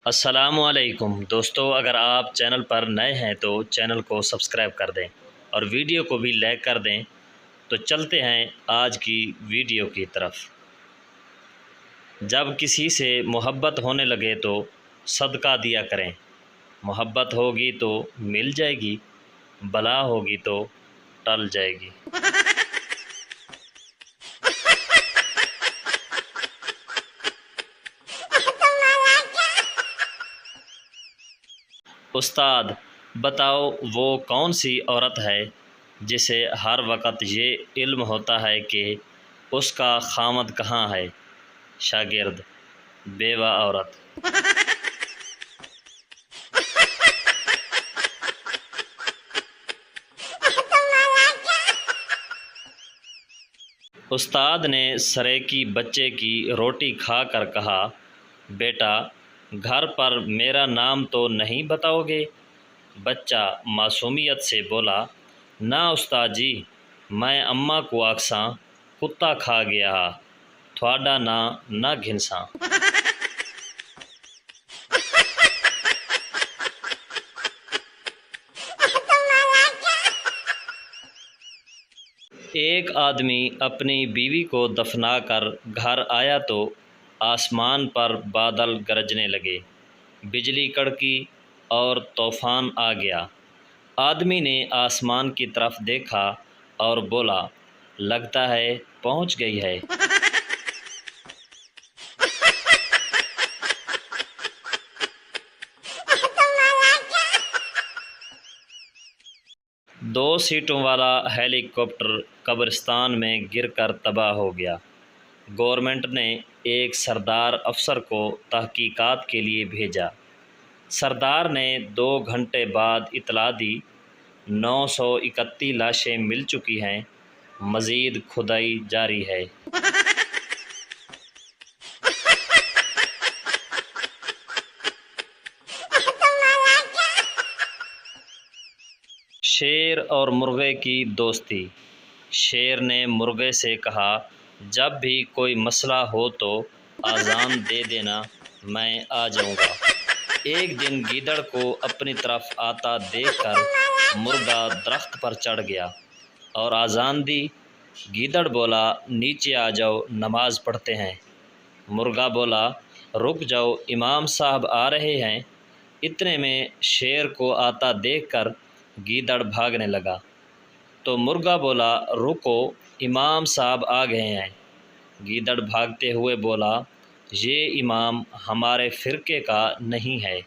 السلام علیکم دوستو، اگر آپ چینل پر نئے ہیں تو چینل کو سبسکرائب کر دیں اور ویڈیو کو بھی لائک کر دیں۔ تو چلتے ہیں آج کی ویڈیو کی طرف۔ جب کسی سے محبت ہونے لگے تو صدقہ دیا کریں۔ محبت ہوگی تو مل جائے گی، بلا ہوگی تو ٹل جائے گی۔ استاد بتاؤ وہ کون سی عورت ہے جسے ہر وقت یہ علم ہوتا ہے کہ اس کا خامد کہاں ہے؟ شاگرد: بیوہ عورت۔ استاد نے سریکی بچے کی روٹی کھا کر کہا، بیٹا گھر پر میرا نام تو نہیں بتاؤ گے؟ بچہ معصومیت سے بولا، نہ استاد جی، میں اماں کو آکھساں کتا کھا گیا ہا، تھوڑا نام نہ گھنساں۔ ایک آدمی اپنی بیوی کو دفنا کر گھر آیا تو آسمان پر بادل گرجنے لگے، بجلی کڑکی اور طوفان آ گیا۔ آدمی نے آسمان کی طرف دیکھا اور بولا، لگتا ہے پہنچ گئی ہے۔ دو سیٹوں والا ہیلی کاپٹر قبرستان میں گر کر تباہ ہو گیا۔ گورنمنٹ نے ایک سردار افسر کو تحقیقات کے لیے بھیجا۔ سردار نے 2 گھنٹے بعد اطلاع دی، 931 لاشیں مل چکی ہیں، مزید کھدائی جاری ہے۔ شیر اور مرغے کی دوستی۔ شیر نے مرغے سے کہا، جب بھی کوئی مسئلہ ہو تو آذان دے دینا، میں آ جاؤں گا۔ ایک دن گیدڑ کو اپنی طرف آتا دیکھ کر مرغا درخت پر چڑھ گیا اور آذان دی۔ گیدڑ بولا، نیچے آ جاؤ، نماز پڑھتے ہیں۔ مرغا بولا، رک جاؤ، امام صاحب آ رہے ہیں۔ اتنے میں شیر کو آتا دیکھ کر گیدڑ بھاگنے لگا تو مرغا بولا، رکو، امام صاحب آ گئے ہیں۔ گیدڑ بھاگتے ہوئے بولا، یہ امام ہمارے فرقے کا نہیں ہے۔